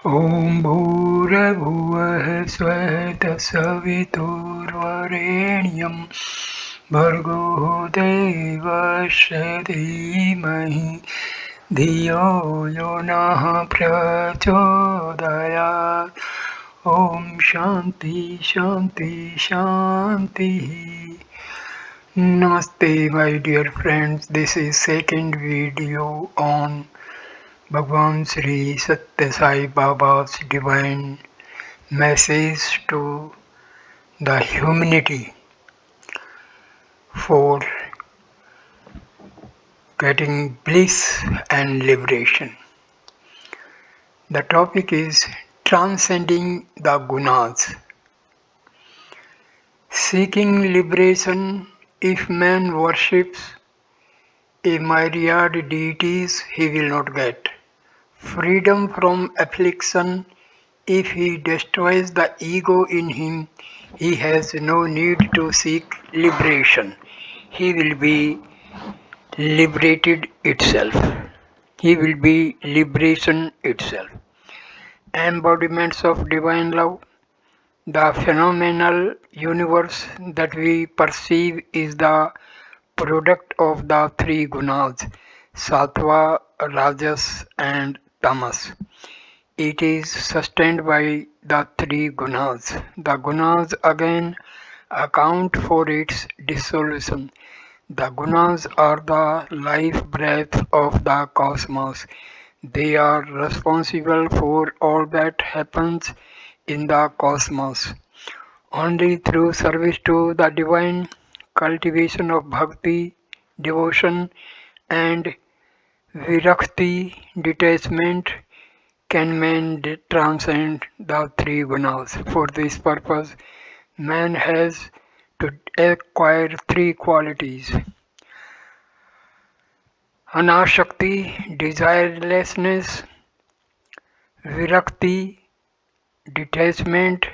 ॐ भूर्भुवः स्वः तत्सवितुर्वरेण्यं भर्गो देवस्य धीमहि धियो यो नः प्रचोदयात् ॐ शान्ति शान्ति शान्तिः. Namaste my dear friends, this is second video on Bhagwan Sri Sathya Sai Baba's divine message to the humanity for getting bliss and liberation. The topic is transcending the gunas. Seeking liberation, if man worships a myriad deities, he will not get. Freedom from affliction, if he destroys the ego in him, he has no need to seek liberation. He will be liberated itself. He will be liberation itself. Embodiments of divine love. The phenomenal universe that we perceive is the product of the three gunas, sattva, rajas and tamas. It is sustained by the three gunas. The gunas again account for its dissolution. The gunas are the life breath of the cosmos. They are responsible for all that happens in the cosmos. Only through service to the divine, cultivation of bhakti, devotion, and virakti, detachment, can man transcend the three gunas. For this purpose, man has to acquire three qualities: anashakti, desirelessness; virakti, detachment;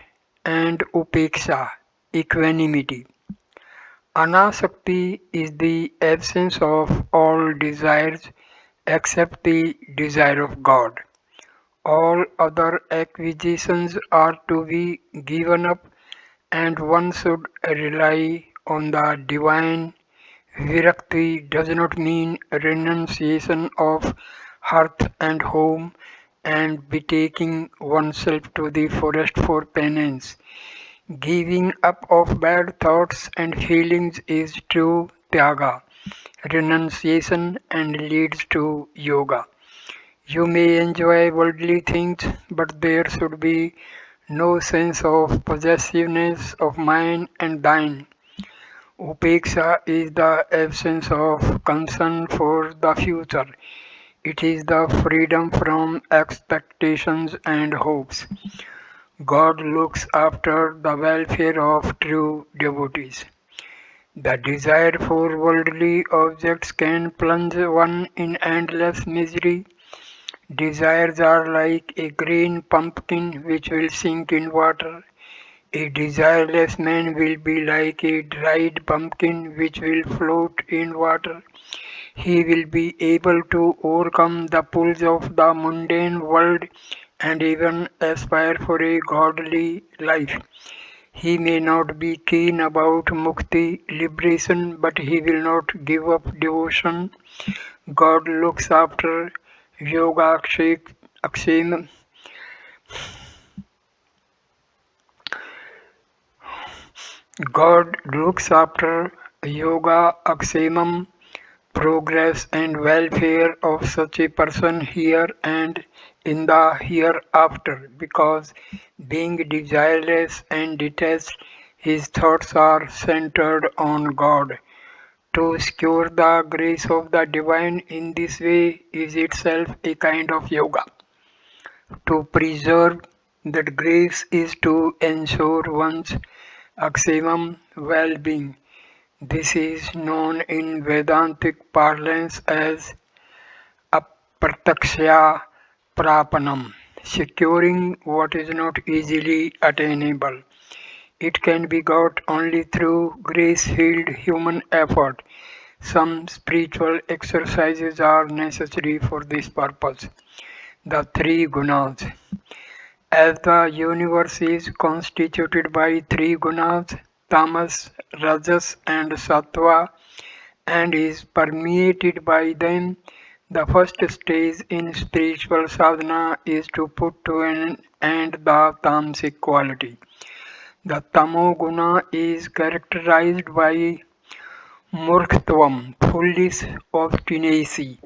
and upeksha, equanimity. Anasakti is the absence of all desires except the desire of God. All other acquisitions are to be given up, and one should rely on the divine. Virakti does not mean renunciation of hearth and home and betaking oneself to the forest for penance. Giving up of bad thoughts and feelings is true tyaga, renunciation, and leads to yoga. You may enjoy worldly things, but there should be no sense of possessiveness of mine and thine. Upeksha is the absence of concern for the future. It is the freedom from expectations and hopes. God looks after the welfare of true devotees. The desire for worldly objects can plunge one in endless misery. Desires are like a green pumpkin which will sink in water. A desireless man will be like a dried pumpkin which will float in water. He will be able to overcome the pulls of the mundane world and even aspire for a godly life. He may not be keen about mukti, liberation, but he will not give up devotion. God looks after yoga akshema. God looks after yoga akshemam, progress and welfare of such a person here and in the hereafter, because being desireless and detached, his thoughts are centered on God. To secure the grace of the divine in this way is itself a kind of yoga. To preserve that grace is to ensure one's maximum well-being. This is known in Vedantic parlance as apratyaksha prapanam, securing what is not easily attainable. It can be got only through grace-filled human effort. Some spiritual exercises are necessary for this purpose. The three gunas. As the universe is constituted by three gunas, tamas, rajas, and sattva, and is permeated by them, the first stage in spiritual sadhana is to put to an end the tamasic quality. The tamoguna is characterized by murktvam, foolish obstinacy.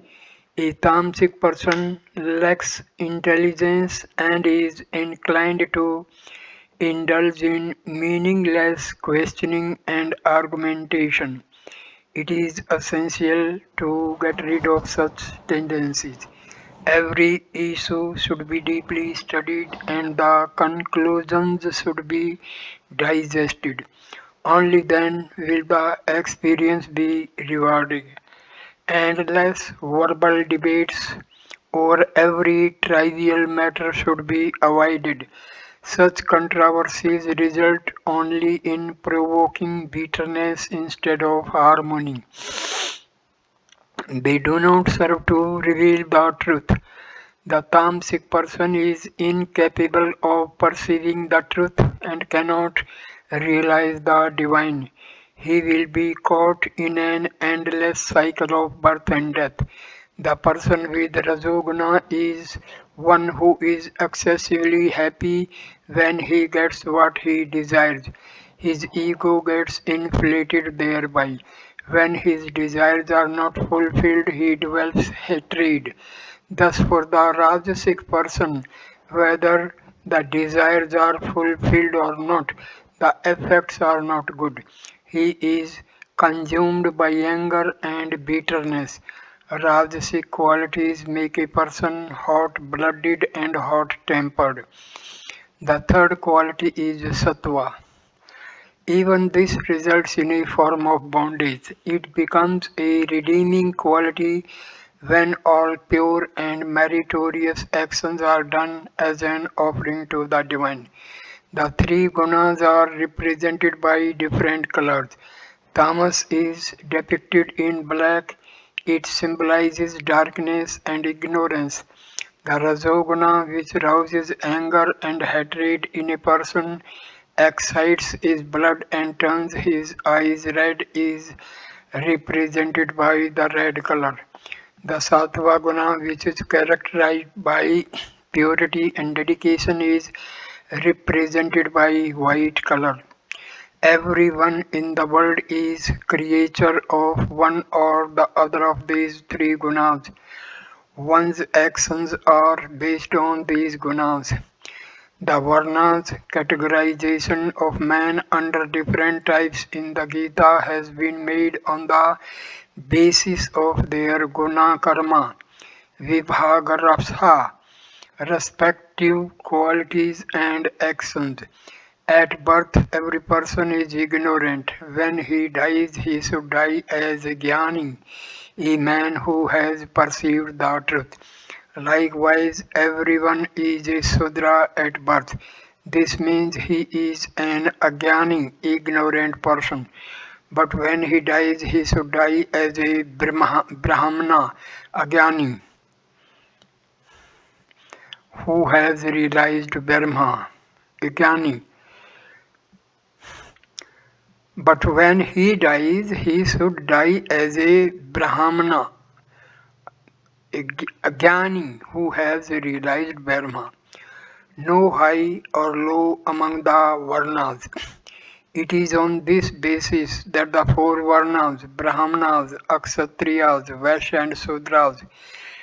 A tamasic person lacks intelligence and is inclined to indulge in meaningless questioning and argumentation. It is essential to get rid of such tendencies. Every issue should be deeply studied and the conclusions should be digested. Only then will the experience be rewarding. Endless verbal debates over every trivial matter should be avoided. Such controversies result only in provoking bitterness instead of harmony. They do not serve to reveal the truth. The tamasic person is incapable of perceiving the truth and cannot realize the divine. He will be caught in an endless cycle of birth and death. The person with Rajoguna is one who is excessively happy when he gets what he desires. His ego gets inflated thereby. When his desires are not fulfilled, he develops hatred. Thus, for the Rajasic person, whether the desires are fulfilled or not, the effects are not good. He is consumed by anger and bitterness. Rajasic qualities make a person hot-blooded and hot-tempered. The third quality is sattva. Even this results in a form of bondage. It becomes a redeeming quality when all pure and meritorious actions are done as an offering to the divine. The three gunas are represented by different colors. Tamas is depicted in black. It symbolizes darkness and ignorance. The Rajoguna, which rouses anger and hatred in a person, excites his blood and turns his eyes red, is represented by the red color. The Sattva Guna, which is characterized by purity and dedication, is represented by white color. Everyone in the world is creature of one or the other of these three gunas. One's actions are based on these gunas. The Varna's categorization of man under different types in the Gita has been made on the basis of their guna karma, vibhagarasa, respective qualities and actions. At birth, every person is ignorant. When he dies, he should die as a jnani, a man who has perceived the truth. Likewise, everyone is a Sudra at birth. This means he is an ajnani, ignorant person. But when he dies, he should die as a Brahmana, ajnani, who has realized Brahma, ajnani. But when he dies, he should die as a Brahmana, a jnani who has realized Brahma. No high or low among the Varnas. It is on this basis that the four Varnas, Brahmanas, Kshatriyas, Vaishya and Sudras,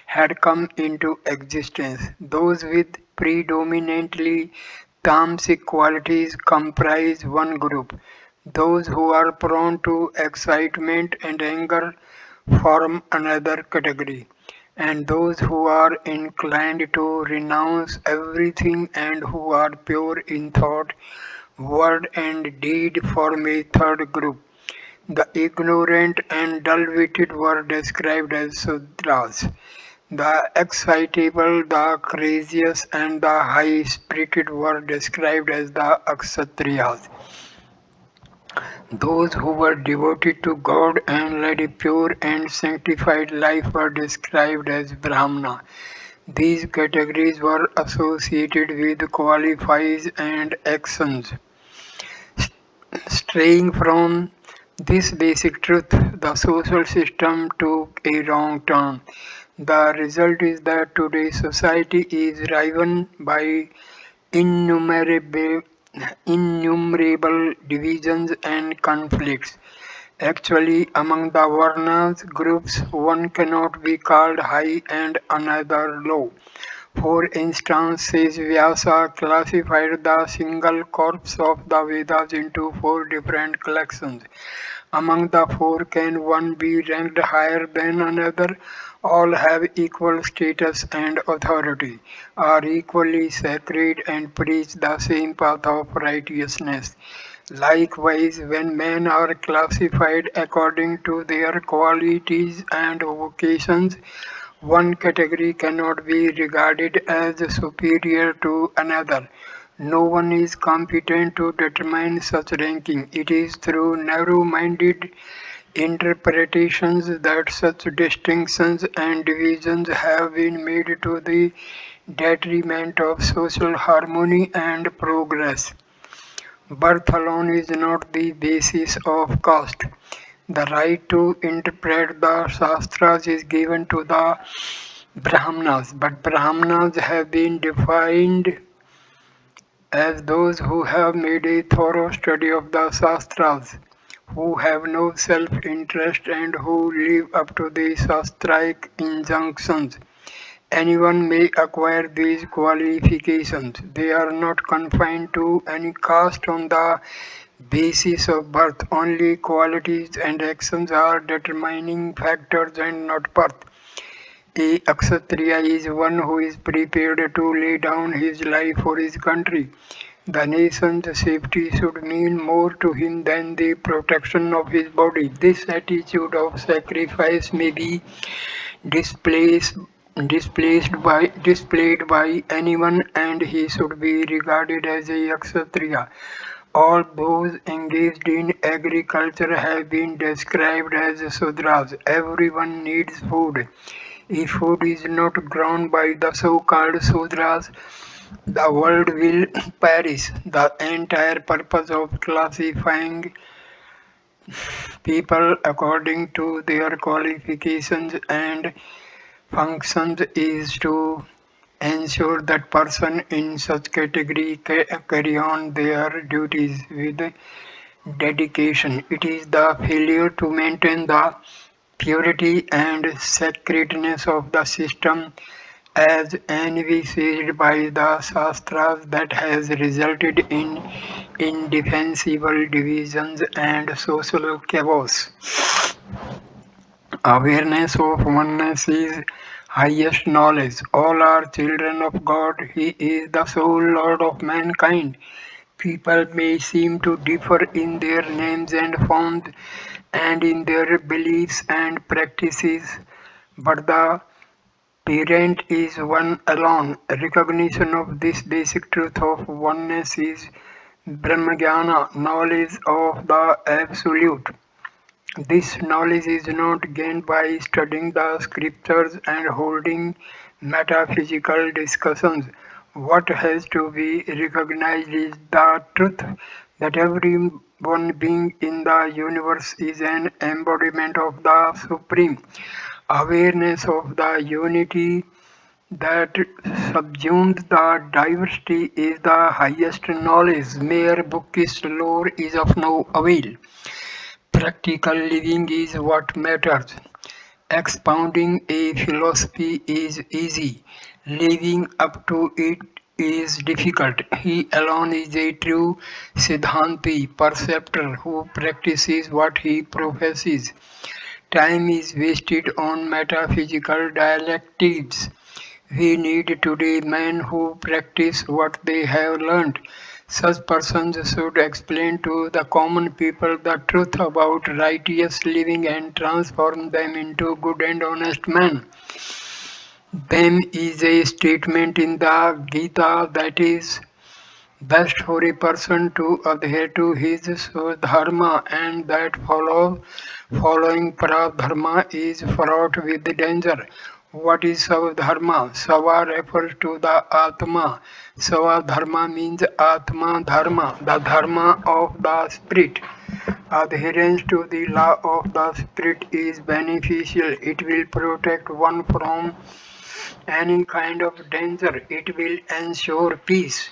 had come into existence. Those with predominantly tamasic qualities comprise one group. Those who are prone to excitement and anger form another category. And those who are inclined to renounce everything and who are pure in thought, word, and deed form a third group. The ignorant and dull-witted were described as Sudras. The excitable, the curious, and the high-spirited were described as the Kshatriyas. Those who were devoted to God and led a pure and sanctified life were described as Brahmana. These categories were associated with qualities and actions. Straying from this basic truth, the social system took a wrong turn. The result is that today's society is riven by innumerable, innumerable divisions and conflicts. Actually, among the Varnas groups, one cannot be called high and another low. For instance, says Vyasa classified the single corpus of the Vedas into four different collections. Among the four, can one be ranked higher than another? All have equal status and authority, are equally sacred, and preach the same path of righteousness. Likewise, when men are classified according to their qualities and vocations, one category cannot be regarded as superior to another. No one is competent to determine such ranking. It is through narrow-minded interpretations that such distinctions and divisions have been made to the detriment of social harmony and progress. Birth alone is not the basis of caste. The right to interpret the Shastras is given to the Brahmanas, but Brahmanas have been defined as those who have made a thorough study of the Shastras, who have no self-interest and who live up to the Shastric injunctions. Anyone may acquire these qualifications. They are not confined to any caste on the basis of birth. Only qualities and actions are determining factors and not birth. A Kshatriya is one who is prepared to lay down his life for his country. The nation's safety should mean more to him than the protection of his body. This attitude of sacrifice may be displaced, displayed by anyone, and he should be regarded as a Kshatriya. All those engaged in agriculture have been described as Sudras. Everyone needs food. If food is not grown by the so-called Sudras, the world will perish. The entire purpose of classifying people according to their qualifications and functions is to ensure that person in such category carry on their duties with dedication. It is the failure to maintain the purity and sacredness of the system as envisaged by the Shastras that has resulted in indefensible divisions and social chaos. Awareness of oneness is highest knowledge. All are children of God. He is the sole Lord of mankind. People may seem to differ in their names and forms and in their beliefs and practices, but the parent is one alone. Recognition of this basic truth of oneness is Brahmajnana, knowledge of the Absolute. This knowledge is not gained by studying the scriptures and holding metaphysical discussions. What has to be recognized is the truth that every one being in the universe is an embodiment of the Supreme. Awareness of the unity that subsumes the diversity is the highest knowledge. Mere bookish lore is of no avail. Practical living is what matters. Expounding a philosophy is easy. Living up to it is difficult. He alone is a true Siddhanti, perceptor, who practices what he professes. Time is wasted on metaphysical dialectics. We need today men who practice what they have learned. Such persons should explain to the common people the truth about righteous living and transform them into good and honest men. Them is a statement in the Gita that is best for a person to adhere to his dharma and that following paradharma is fraught with danger. What is Savadharma? Sava refers to the Atma. Savadharma means Atma Dharma, the Dharma of the Spirit. Adherence to the law of the Spirit is beneficial. It will protect one from any kind of danger. It will ensure peace.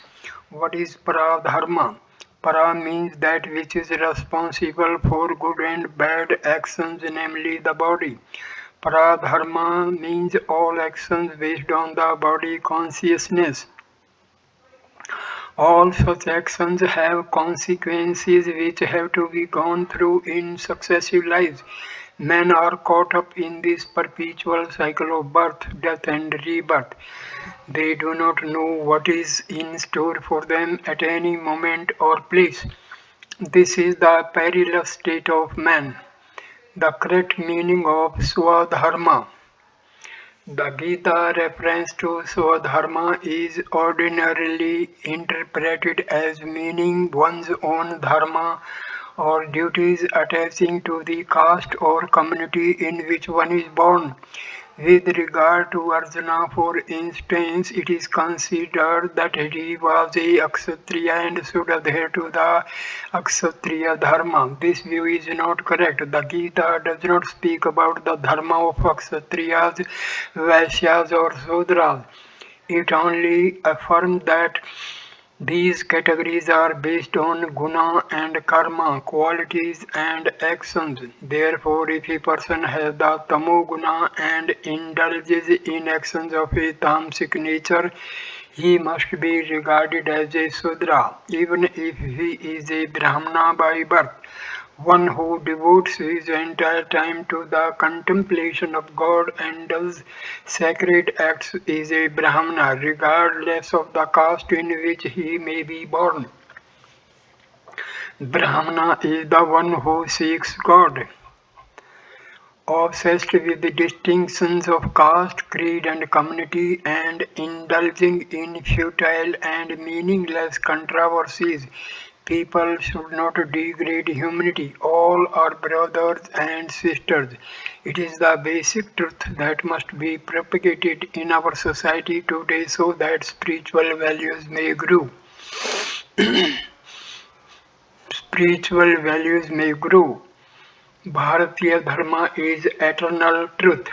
What is Paradharma? Para means that which is responsible for good and bad actions, namely the body. Paradharma means all actions based on the body consciousness. All such actions have consequences which have to be gone through in successive lives. Men are caught up in this perpetual cycle of birth, death, and rebirth. They do not know what is in store for them at any moment or place. This is the perilous state of man. The correct meaning of Swadharma. The Gita reference to Swadharma is ordinarily interpreted as meaning one's own dharma or duties attaching to the caste or community in which one is born. With regard to Arjuna, for instance, it is considered that he was a Kshatriya and should adhere to the Kshatriya dharma. This view is not correct. The Gita does not speak about the dharma of Kshatriyas, Vaishyas or Sudras. It only affirms that these categories are based on guna and karma, qualities and actions. Therefore, if a person has the tamo guna and indulges in actions of a tamasic nature, he must be regarded as a Sudra, even if he is a Brahmana by birth. One who devotes his entire time to the contemplation of God and does sacred acts is a Brahmana, regardless of the caste in which he may be born. Brahmana is the one who seeks God. Obsessed with the distinctions of caste, creed, and community, and indulging in futile and meaningless controversies. People should not degrade humanity. All are brothers and sisters. It is the basic truth that must be propagated in our society today so that spiritual values may grow. Spiritual values may grow. Bharatiya Dharma is eternal truth.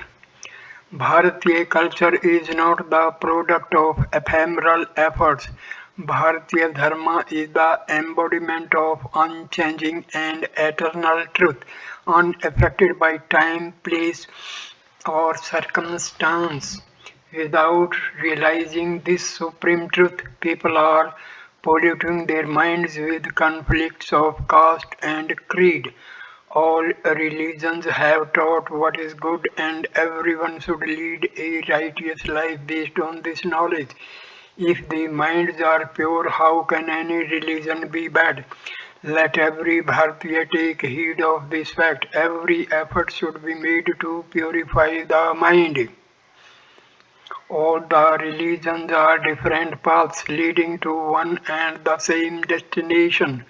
Bharatiya culture is not the product of ephemeral efforts. Bharatiya Dharma is the embodiment of unchanging and eternal truth, unaffected by time, place, or circumstance. Without realizing this supreme truth, people are polluting their minds with conflicts of caste and creed. All religions have taught what is good, and everyone should lead a righteous life based on this knowledge. If the minds are pure, how can any religion be bad? Let every Bharatiya take heed of this fact. Every effort should be made to purify the mind. All the religions are different paths leading to one and the same destination.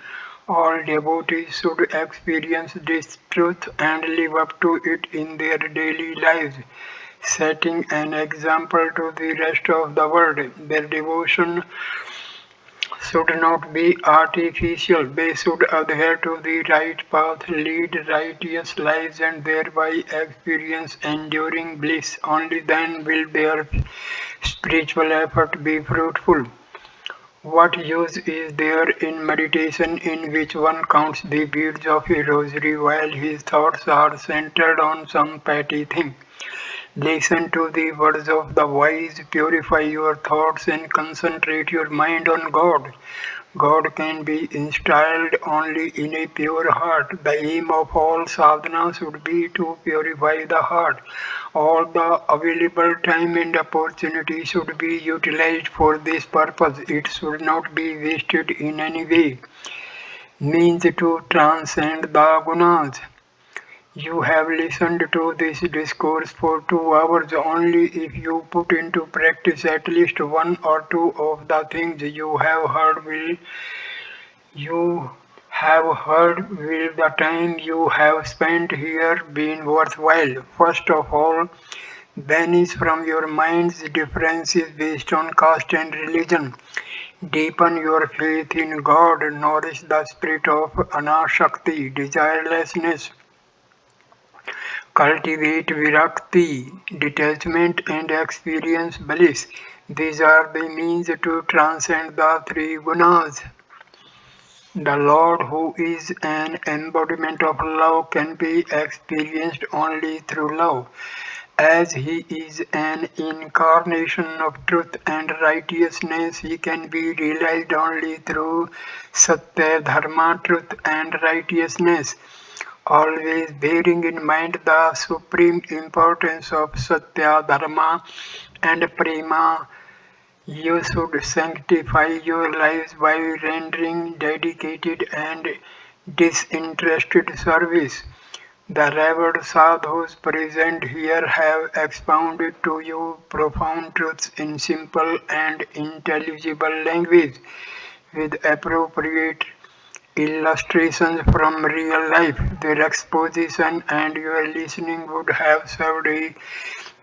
All devotees should experience this truth and live up to it in their daily lives, setting an example to the rest of the world. Their devotion should not be artificial. They should adhere to the right path, lead righteous lives, and thereby experience enduring bliss. Only then will their spiritual effort be fruitful. What use is there in meditation in which one counts the beads of a rosary while his thoughts are centered on some petty thing? Listen to the words of the wise, purify your thoughts and concentrate your mind on God. God can be installed only in a pure heart. The aim of all sadhana should be to purify the heart. All the available time and opportunity should be utilized for this purpose. It should not be wasted in any way. Means to transcend the gunas. You have listened to this discourse for 2 hours. Only if you put into practice at least one or two of the things you have heard will the time you have spent here been worthwhile. First of all, Banish from your minds differences based on caste and religion. Deepen your faith in God. Nourish the spirit of anashakti, desirelessness. Cultivate virakti, detachment, and experience bliss. These are the means to transcend the three gunas. The Lord, who is an embodiment of love, can be experienced only through love. As He is an incarnation of truth and righteousness, He can be realized only through Satya, Dharma, truth and righteousness. Always bearing in mind the supreme importance of Satya, Dharma, and Prema, you should sanctify your lives by rendering dedicated and disinterested service. The revered sadhus present here have expounded to you profound truths in simple and intelligible language, with appropriate illustrations from real life. Their exposition and your listening would have served a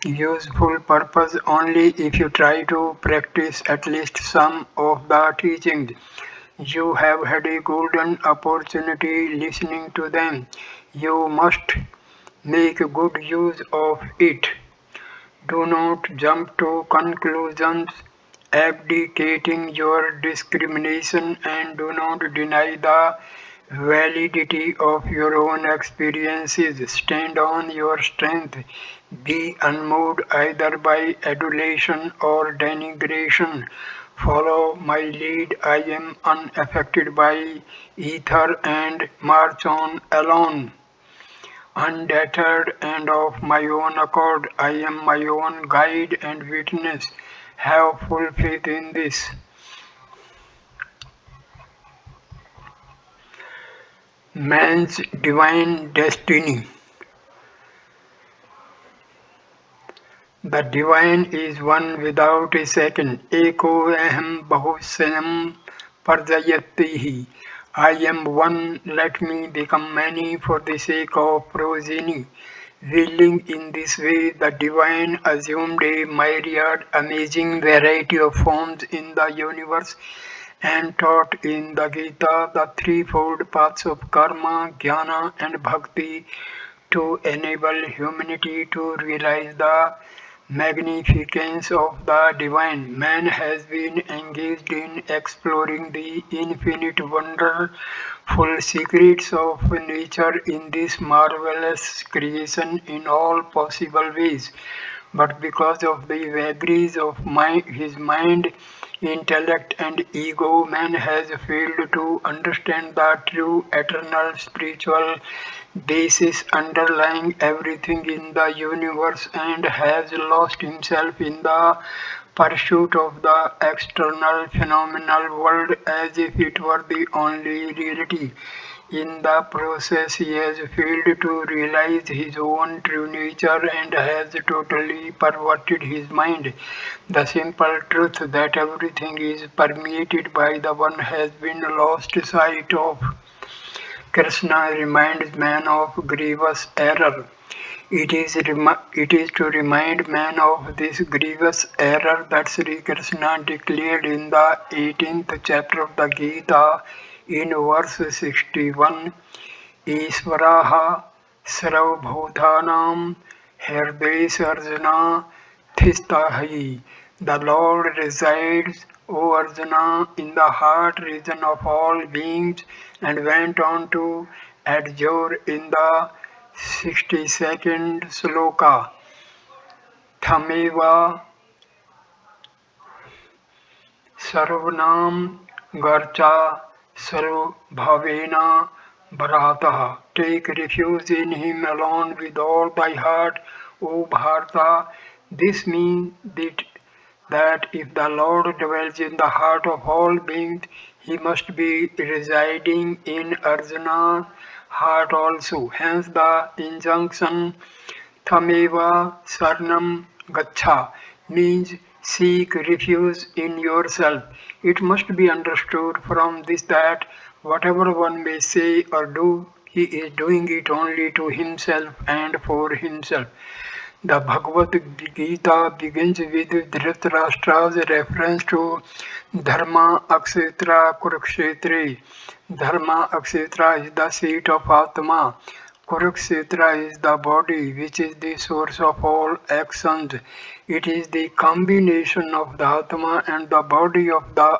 useful purpose only if you try to practice at least some of the teachings. You have had a golden opportunity listening to them. You must make good use of it. Do not jump to conclusions, abdicating your discrimination, and do not deny the validity of your own experiences. Stand on your strength. Be unmoved either by adulation or denigration. Follow my lead. I am unaffected by ether and march on alone. Undeterred and of my own accord, I am my own guide and witness. Have full faith in this. Man's divine destiny. The divine is one without a second. Eko aham bahusayam parjayatihi. I am one, let me become many for the sake of progeny. Willing in this way, the divine assumed a myriad amazing variety of forms in the universe and taught in the Gita the threefold paths of karma, jnana, and bhakti to enable humanity to realize the magnificence of the divine. Man has been engaged in exploring the infinite wonderful secrets of nature in this marvelous creation in all possible ways. But because of the vagaries of his mind, intellect, and ego, man has failed to understand the true eternal spiritual basis underlying everything in the universe and has lost himself in the pursuit of the external phenomenal world as if it were the only reality. In the process, he has failed to realize his own true nature and has totally perverted his mind. The simple truth that everything is permeated by the One has been lost sight of. Krishna reminds man of grievous error. It is to remind man of this grievous error that Sri Krishna declared in the 18th chapter of the Gita in verse 61, Isvaraha Sarvabhutanam Hridayasarjana Thistahi. The Lord resides, O Arjuna, in the heart region of all beings, and went on to adjure in the 62nd sloka. Thameva Sarvanam Garcha Sarvabhavena Bharata. Take refuge in him alone with all thy heart, O Bharata. This means that if the Lord dwells in the heart of all beings, he must be residing in Arjuna's heart also. Hence the injunction Tameva Sarnam Gacha means seek refuge in yourself. It must be understood from this that whatever one may say or do, he is doing it only to himself and for himself. The Bhagavad Gita begins with Dhritarashtra's reference to Dharma Aksetra Kurukshetre. Dharma Aksetra is the seat of Atma. Kurukshetra is the body, which is the source of all actions. It is the combination of the Atma and the body of the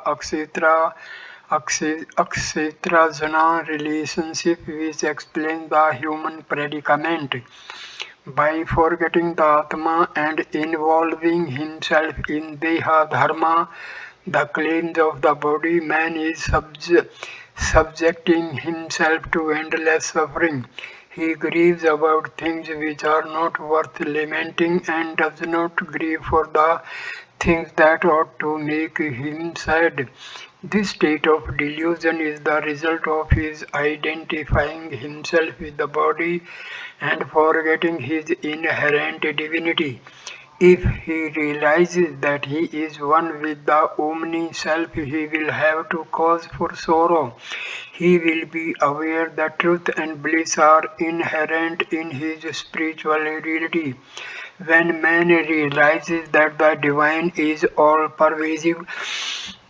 Aksetra-Jana relationship which explains the human predicament. By forgetting the Atma and involving himself in Deha Dharma, the claims of the body, man is subjecting himself to endless suffering. He grieves about things which are not worth lamenting and does not grieve for the things that ought to make him sad. This state of delusion is the result of his identifying himself with the body and forgetting his inherent divinity. If he realizes that he is one with the Omni Self, he will have to cause for sorrow. He will be aware that truth and bliss are inherent in his spiritual reality. When man realizes that the divine is all pervasive,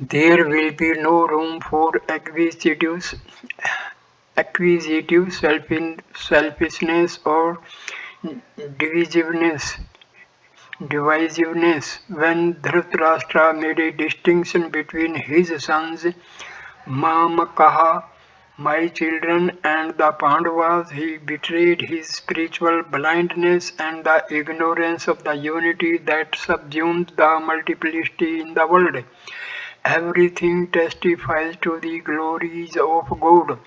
there will be no room for acquisitive selfishness or divisiveness. When Dhritarashtra made a distinction between his sons, Mamakaha, my children, and the Pandavas, he betrayed his spiritual blindness and the ignorance of the unity that subsumes the multiplicity in the world. Everything testifies to the glories of God.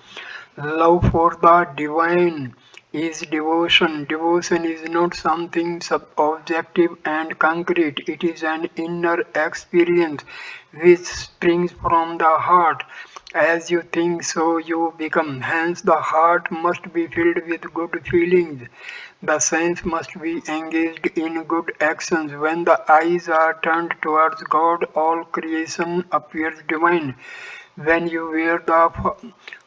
Love for the divine is devotion. Devotion is not something objective and concrete. It is an inner experience which springs from the heart. As you think, so you become. Hence, the heart must be filled with good feelings. The sense must be engaged in good actions. When the eyes are turned towards God, all creation appears divine. When you wear the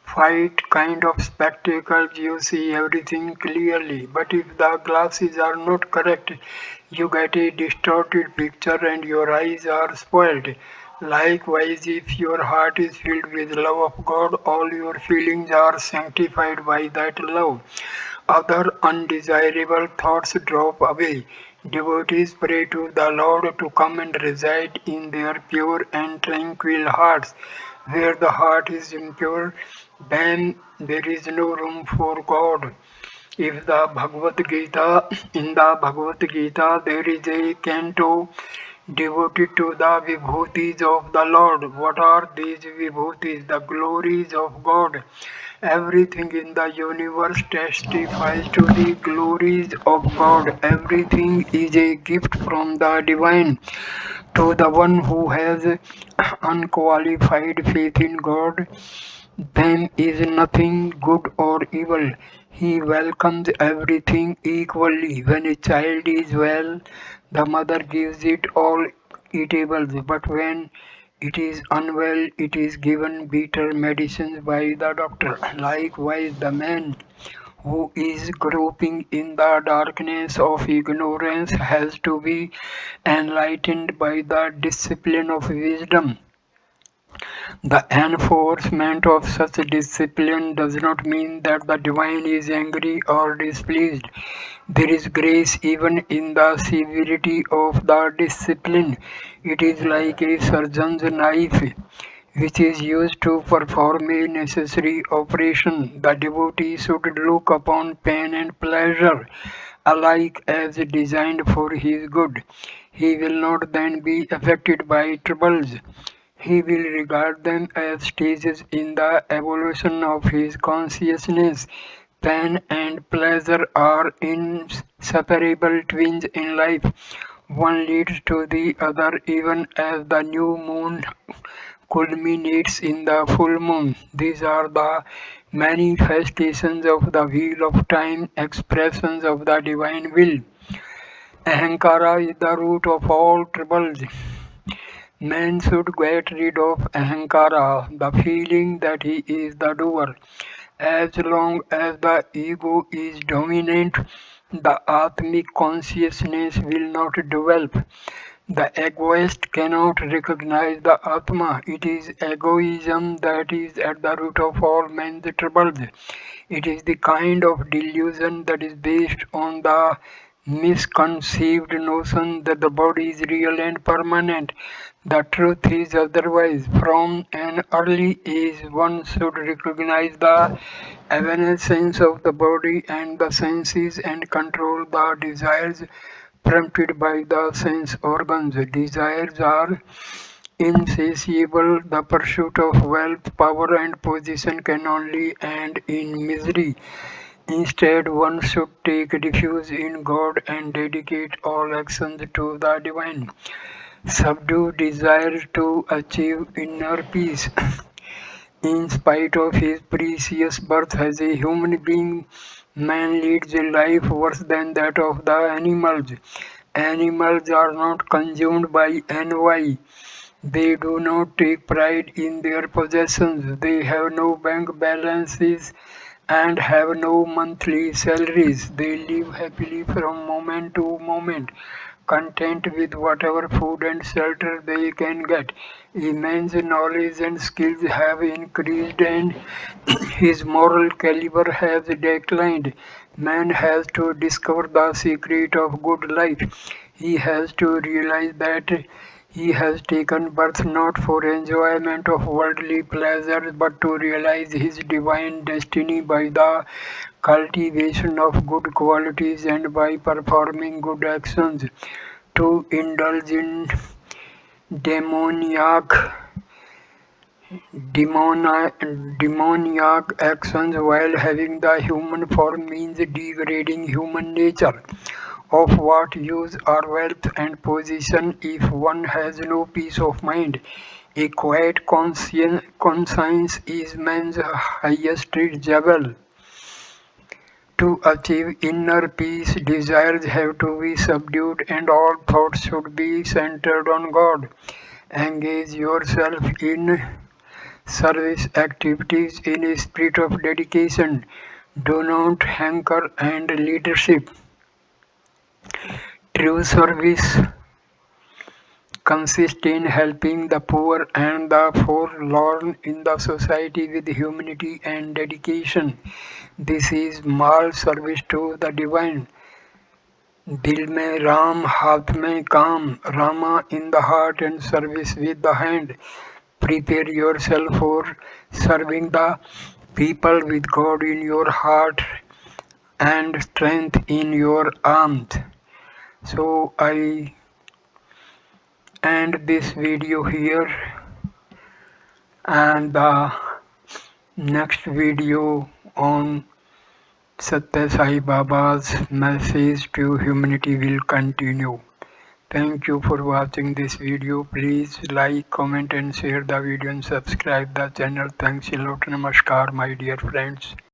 fight kind of spectacles, you see everything clearly. But if the glasses are not correct, you get a distorted picture and your eyes are spoiled. Likewise, if your heart is filled with love of God, all your feelings are sanctified by that love. Other undesirable thoughts drop away. Devotees pray to the Lord to come and reside in their pure and tranquil hearts. Where the heart is impure, then there is no room for God. If the Bhagavad Gita, in the Bhagavad Gita, there is a canto devoted to the vibhutis of the Lord. What are these vibhutis? The glories of God. Everything in the universe testifies to the glories of God. Everything is a gift from the divine. To the one who has unqualified faith in God, then is nothing good or evil. He welcomes everything equally. When a child is well, the mother gives it all eatables, but when it is unwell, it is given bitter medicines by the doctor. Likewise, the man who is groping in the darkness of ignorance has to be enlightened by the discipline of wisdom. The enforcement of such discipline does not mean that the divine is angry or displeased. There is grace even in the severity of the discipline. It is like a surgeon's knife which is used to perform a necessary operation. The devotee should look upon pain and pleasure alike as designed for his good. He will not then be affected by troubles. He will regard them as stages in the evolution of his consciousness. Pain and pleasure are inseparable twins in life. One leads to the other even as the new moon culminates in the full moon. These are the manifestations of the wheel of time, expressions of the divine will. Ahankara is the root of all troubles. Man should get rid of ahankara, the feeling that he is the doer. As long as the ego is dominant, the Atmic consciousness will not develop. The egoist cannot recognize the Atma. It is egoism that is at the root of all men's troubles. It is the kind of delusion that is based on the misconceived notion that the body is real and permanent. The truth is otherwise. From an early age, one should recognize the evanescence of the body and the senses and control the desires prompted by the sense organs. Desires are insatiable. The pursuit of wealth, power, and position can only end in misery. Instead, one should take refuge in God and dedicate all actions to the divine. Subdue desire to achieve inner peace. In spite of his precious birth as a human being, man leads a life worse than that of the animals. Animals are not consumed by envy. They do not take pride in their possessions. They have no bank balances and have no monthly salaries. They live happily from moment to moment, content with whatever food and shelter they can get. Immense knowledge and skills have increased and his moral caliber has declined. Man has to discover the secret of good life. He has to realize that he has taken birth not for enjoyment of worldly pleasures but to realize his divine destiny by the cultivation of good qualities and by performing good actions. To indulge in demoniac demoniac actions while having the human form means degrading human nature. Of what use are wealth and position if one has no peace of mind? A quiet conscience is man's highest jewel. To achieve inner peace, desires have to be subdued and all thoughts should be centered on God. Engage yourself in service activities in a spirit of dedication. Do not hanker and leadership. True service consists in helping the poor and the forlorn in the society with humanity and dedication. This is moral service to the divine. दिल में राम हाथ में काम Rama in the heart and service with the hand. Prepare yourself for serving the people with God in your heart and strength in your arms. So I end this video here, and the next video on Sathya Sai Baba's message to humanity will continue. Thank you for watching this video. Please like, comment and share the video and subscribe the channel. Thanks a lot. Namaskar my dear friends.